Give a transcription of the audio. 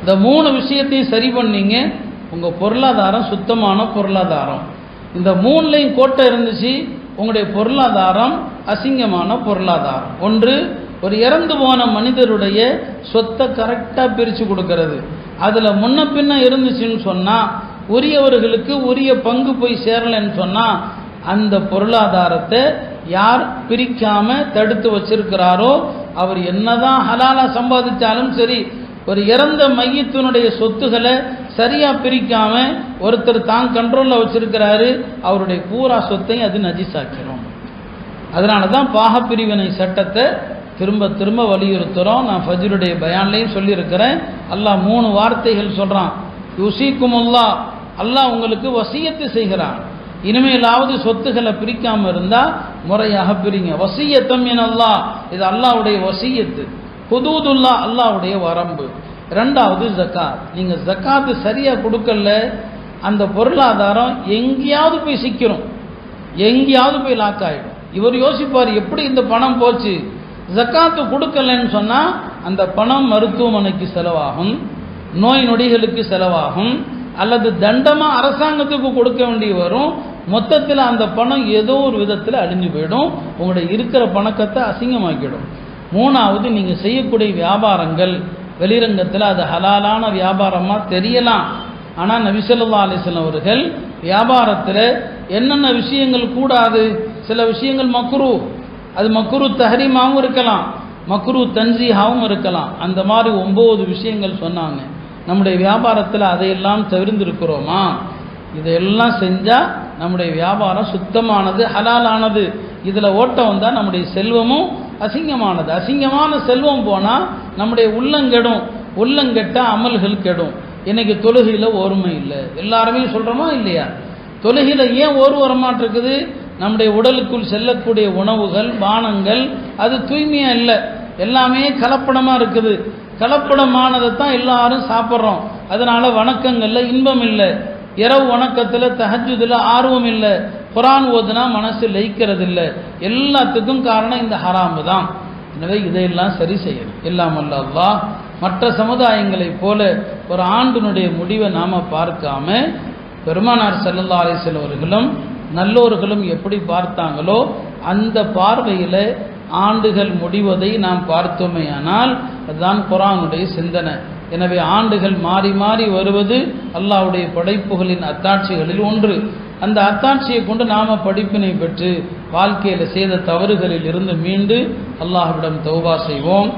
இந்த 3 விஷயத்தையும் சரி பண்ணீங்க, உங்கள் பொருளாதாரம் சுத்தமான பொருளாதாரம். இந்த 3லையும் கோட்டை இருந்துச்சு, உங்களுடைய பொருளாதாரம் அசிங்கமான பொருளாதாரம். ஒன்று, ஒரு இறந்து போன மனிதருடைய சொத்தை கரெக்டாக பிரித்து கொடுக்கறது. அதில் முன்ன பின்ன இருந்துச்சுன்னு சொன்னால், உரியவர்களுக்கு உரிய பங்கு போய் சேரலைன்னு சொன்னால், அந்த பொருளாதாரத்தை யார் பிரிக்காம தடுத்து வச்சிருக்கிறாரோ அவர் என்னதான் ஹலாலா சம்பாதிச்சாலும் சரி, ஒரு இறந்த மையத்தினுடைய சொத்துக்களை சரியா பிரிக்காம ஒருத்தர் தான் கண்ட்ரோலில் வச்சிருக்கிறாரு, அவருடைய பூரா சொத்தையும் அது நஜிசாக்கிறோம். அதனால தான் பாகப்பிரிவினை சட்டத்தை திரும்ப திரும்ப வலியுறுத்துகிறோம். நான் ஃபஜ்ருடைய பயான்லையும் சொல்லியிருக்கிறேன். அல்லாஹ் 3 வார்த்தைகள் சொல்கிறான். யுசீக்குமுல்லாஹ், அல்லாஹ் உங்களுக்கு வசியத்து செய்கிறான். இனிமேலாவது சொத்துக்களை பிரிக்காமல் இருந்தால் முறையாக பிரிங்க. வசியத்தம் மினல்லாஹ், இது அல்லாஹ்வுடைய வசியத்து. ஹுதூதுல்லா, அல்லாஹ்வுடைய வரம்பு. 2வது ஜக்காத். நீங்கள் ஜக்காத்து சரியாக கொடுக்கல, அந்த பொருளாதாரம் எங்கேயாவது போய் சிக்கிறோம், எங்கேயாவது போய் லாக் ஆகிடும். இவர் யோசிப்பார், எப்படி இந்த பணம் போச்சு? ஜக்காத்து கொடுக்கலன்னு சொன்னால் அந்த பணம் மருத்துவமனைக்கு செலவாகும், நோய் நொடிகளுக்கு செலவாகும், அல்லது தண்டமாக அரசாங்கத்துக்கு கொடுக்க வேண்டி வரும். மொத்தத்தில் அந்த பணம் ஏதோ ஒரு விதத்தில் அழிஞ்சு போயிடும், உங்களுடைய இருக்கிற பணக்கத்தை அசிங்கமாக்கிடும். 3வது, நீங்கள் செய்யக்கூடிய வியாபாரங்கள் வெளிரங்கத்தில் அது ஹலாலான வியாபாரமாக தெரியலாம். ஆனால் நபி ஸல்லல்லாஹு அலைஹி வஸல்லம் அவர்கள் வியாபாரத்தில் என்னென்ன விஷயங்கள் கூடாது, சில விஷயங்கள் மக்ரூ, அது மக்ரூ தஹரீமாவும் இருக்கலாம், மக்ரூ தன்சீஹாவும் இருக்கலாம். அந்த மாதிரி 9 விஷயங்கள் சொன்னாங்க. நம்முடைய வியாபாரத்தில் அதையெல்லாம் தவிர்த்திருக்கிறோமா? இதையெல்லாம் செஞ்சால் நம்முடைய வியாபாரம் சுத்தமானது, ஹலாலானது. இதில் ஓட்டம் வந்தால் நம்முடைய செல்வமும் அசிங்கமானது. அசிங்கமான செல்வம் போனால் நம்முடைய உள்ளங்கெடும், உள்ளங்கெட்டால் அமல்கள் கெடும். இன்னைக்கு தொழுகையில் ஓர்மை இல்லை, எல்லாருமே சொல்கிறோமா இல்லையா? தொழுகையில் ஏன் ஓர்வு வரமாட்டிருக்குது? நம்முடைய உடலுக்குள் செல்லக்கூடிய உணவுகள் பானங்கள் அது தூய்மையாக இல்லை, எல்லாமே கலப்படமாக இருக்குது. கலப்படமானதை தான் எல்லாரும் சாப்பிட்றோம். அதனால் வணக்கங்களில் இன்பம் இல்லை, இரவு வணக்கத்தில் தஹஜ்ஜுதில் ஆர்வம் இல்லை, குர்ஆன் ஓதுனா மனசு லயிக்கிறது இல்லை. எல்லாத்துக்கும் காரணம் இந்த ஹராமு தான். எனவே இதையெல்லாம் சரி செய்யணும். இல்லாமல் அல்லாஹ் மற்ற சமுதாயங்களைப் போல ஒரு ஆண்டினுடைய முடிவை நாம் பார்க்காம, பெருமானார் ஸல்லல்லாஹு அலைஹி வஸல்லம் அவர்களும் நல்லோர்களும் எப்படி பார்த்தாங்களோ அந்த பார்வையில் ஆண்டுகள் முடிவதை நாம் பார்த்தோமேயானால் அதுதான் குர்ஆனுடைய சிந்தனை. எனவே ஆண்டுகள் மாறி மாறி வருவது அல்லாஹ்வுடைய படைப்புகளின் அத்தாட்சிகளில் ஒன்று. அந்த அத்தாட்சியை கொண்டு நாம் படிப்பினை பெற்று வாழ்க்கையில் செய்த தவறுகளில் இருந்து மீண்டு அல்லாஹ்விடம் தௌபா செய்வோம்.